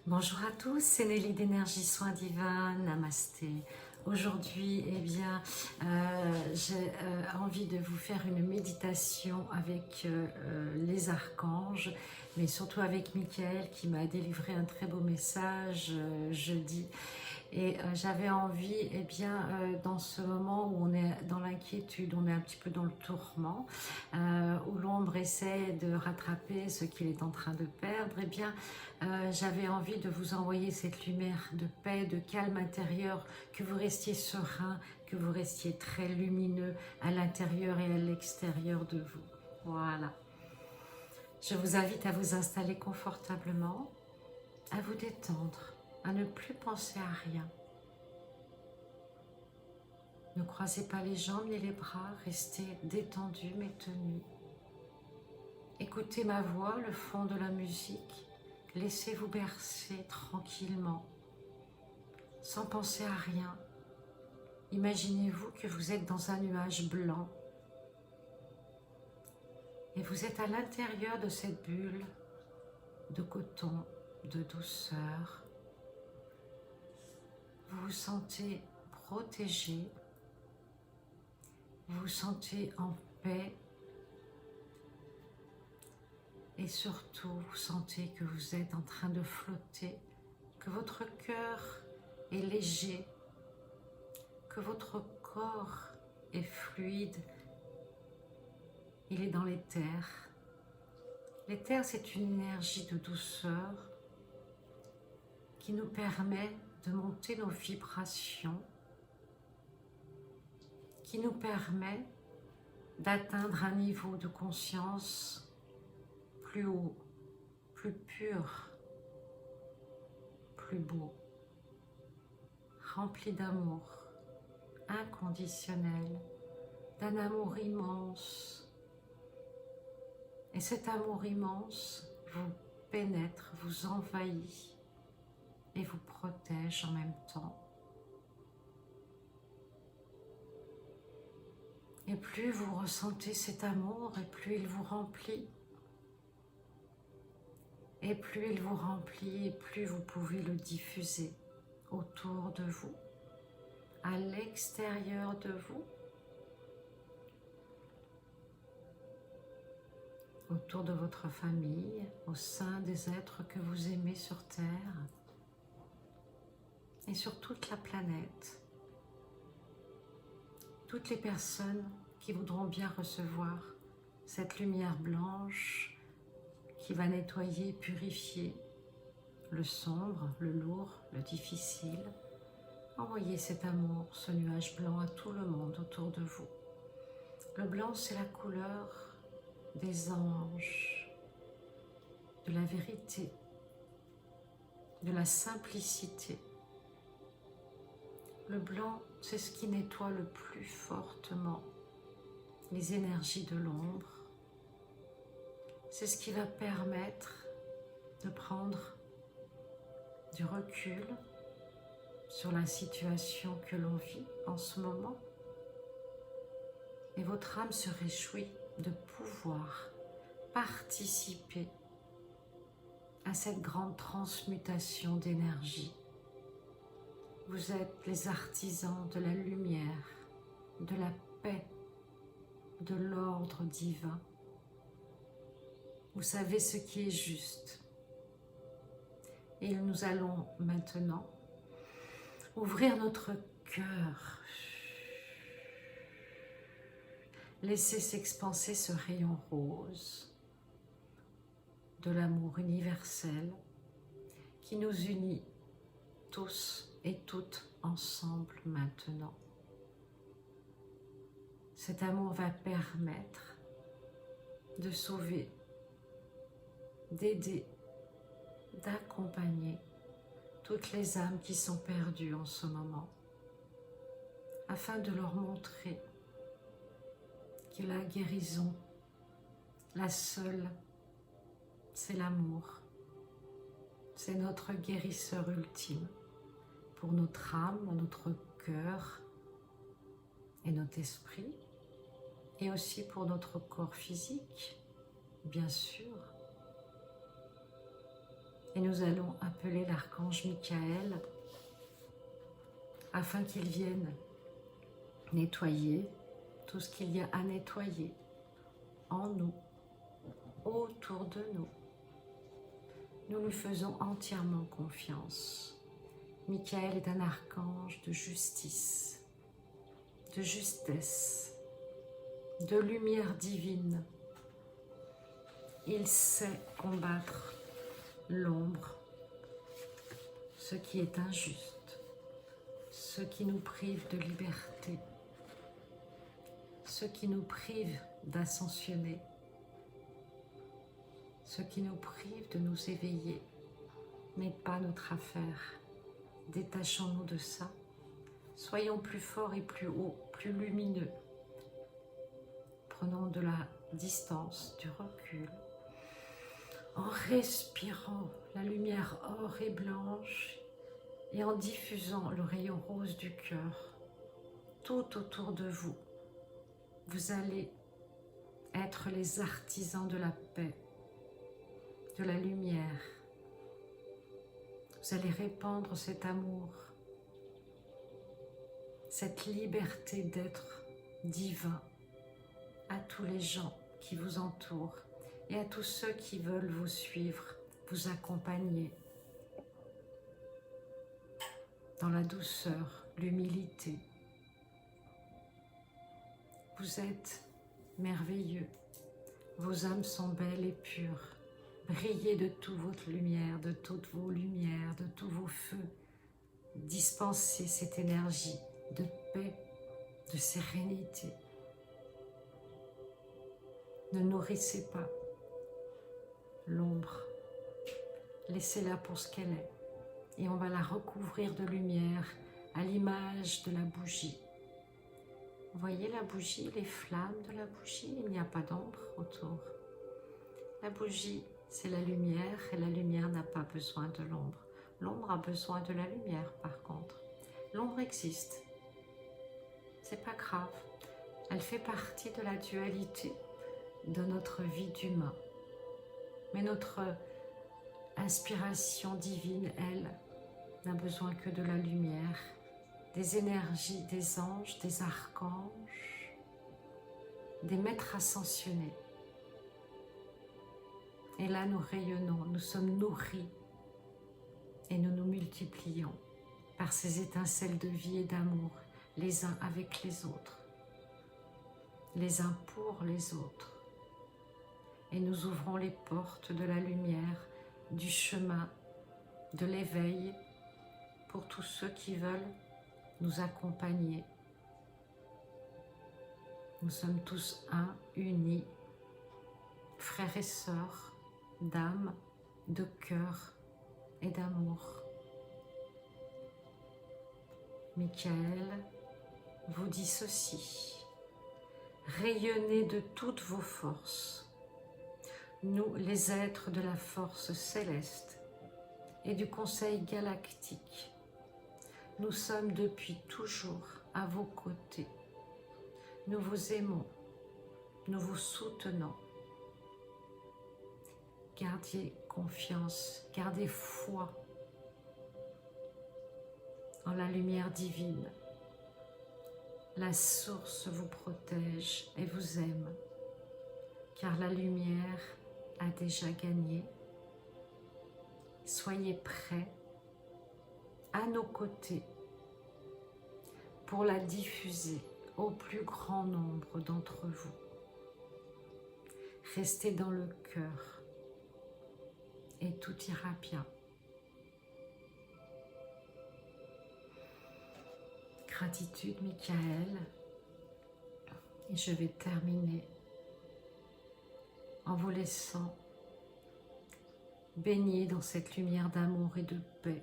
Bonjour à tous, c'est Nelly d'Énergie Soins Divins, Namasté. Aujourd'hui, j'ai envie de vous faire une méditation avec les archanges, mais surtout avec Michael qui m'a délivré un très beau message jeudi. Et j'avais envie, dans ce moment où on est dans l'inquiétude, on est un petit peu dans le tourment, où l'ombre essaie de rattraper ce qu'il est en train de perdre, j'avais envie de vous envoyer cette lumière de paix, de calme intérieur, que vous restiez serein, que vous restiez très lumineux à l'intérieur et à l'extérieur de vous. Voilà. Je vous invite à vous installer confortablement, à vous détendre, à ne plus penser à rien. Ne croisez pas les jambes ni les bras, restez détendus mais tenus. Écoutez ma voix, le fond de la musique, laissez-vous bercer tranquillement, sans penser à rien. Imaginez-vous que vous êtes dans un nuage blanc et vous êtes à l'intérieur de cette bulle de coton, de douceur. Vous vous sentez protégé, vous vous sentez en paix et surtout vous sentez que vous êtes en train de flotter, que votre cœur est léger, que votre corps est fluide, il est dans l'éther. L'éther, c'est une énergie de douceur qui nous permet de monter nos vibrations, qui nous permet d'atteindre un niveau de conscience plus haut, plus pur, plus beau, rempli d'amour inconditionnel, d'un amour immense. Et cet amour immense vous pénètre, vous envahit et vous protège en même temps. Et plus vous ressentez cet amour, et plus il vous remplit. Et plus il vous remplit, et plus vous pouvez le diffuser autour de vous, à l'extérieur de vous, autour de votre famille, au sein des êtres que vous aimez sur Terre et sur toute la planète. Toutes les personnes qui voudront bien recevoir cette lumière blanche qui va nettoyer, purifier le sombre, le lourd, le difficile. Envoyez cet amour, ce nuage blanc à tout le monde autour de vous. Le blanc, c'est la couleur des anges, de la vérité, de la simplicité. Le blanc, c'est ce qui nettoie le plus fortement les énergies de l'ombre. C'est ce qui va permettre de prendre du recul sur la situation que l'on vit en ce moment. Et votre âme se réjouit de pouvoir participer à cette grande transmutation d'énergie. Vous êtes les artisans de la lumière, de la paix, de l'ordre divin. Vous savez ce qui est juste. Et nous allons maintenant ouvrir notre cœur. Laissez s'expanser ce rayon rose de l'amour universel qui nous unit tous et toutes ensemble maintenant. Cet amour va permettre de sauver, d'aider, d'accompagner toutes les âmes qui sont perdues en ce moment, afin de leur montrer que la guérison, la seule, c'est l'amour. C'est notre guérisseur ultime pour notre âme, notre cœur et notre esprit, et aussi pour notre corps physique, bien sûr. Et nous allons appeler l'archange Michael afin qu'il vienne nettoyer tout ce qu'il y a à nettoyer en nous, autour de nous. Nous lui faisons entièrement confiance. Michael est un archange de justice, de justesse, de lumière divine. Il sait combattre l'ombre, ce qui est injuste, ce qui nous prive de liberté, ce qui nous prive d'ascensionner, ce qui nous prive de nous éveiller, mais pas notre affaire. Détachons-nous de ça. Soyons plus forts et plus hauts, plus lumineux. Prenons de la distance, du recul, en respirant la lumière or et blanche et en diffusant le rayon rose du cœur tout autour de vous. Vous allez être les artisans de la paix, de la lumière. Vous allez répandre cet amour, cette liberté d'être divin à tous les gens qui vous entourent et à tous ceux qui veulent vous suivre, vous accompagner dans la douceur, l'humilité. Vous êtes merveilleux, vos âmes sont belles et pures. Brillez de toute votre lumière, de toutes vos lumières, de tous vos feux. Dispensez cette énergie de paix, de sérénité. Ne nourrissez pas l'ombre. Laissez-la pour ce qu'elle est. Et on va la recouvrir de lumière à l'image de la bougie. Vous voyez la bougie, les flammes de la bougie? Il n'y a pas d'ombre autour. La bougie, c'est la lumière et la lumière n'a pas besoin de l'ombre. L'ombre a besoin de la lumière par contre. L'ombre existe. C'est pas grave. Elle fait partie de la dualité de notre vie d'humain. Mais notre inspiration divine, elle, n'a besoin que de la lumière, des énergies des anges, des archanges, des maîtres ascensionnés. Et là, nous rayonnons, nous sommes nourris et nous nous multiplions par ces étincelles de vie et d'amour, les uns avec les autres, les uns pour les autres. Et nous ouvrons les portes de la lumière, du chemin, de l'éveil pour tous ceux qui veulent nous accompagner. Nous sommes tous un, unis, frères et sœurs, d'âme, de cœur et d'amour. Michael vous dit ceci: rayonnez de toutes vos forces. Nous, les êtres de la force céleste et du Conseil galactique, nous sommes depuis toujours à vos côtés. Nous vous aimons, nous vous soutenons. Gardez confiance, gardez foi en la lumière divine. La source vous protège et vous aime, car la lumière a déjà gagné. Soyez prêts à nos côtés pour la diffuser au plus grand nombre d'entre vous. Restez dans le cœur et tout ira bien. Gratitude, Michael. Et je vais terminer en vous laissant baigner dans cette lumière d'amour et de paix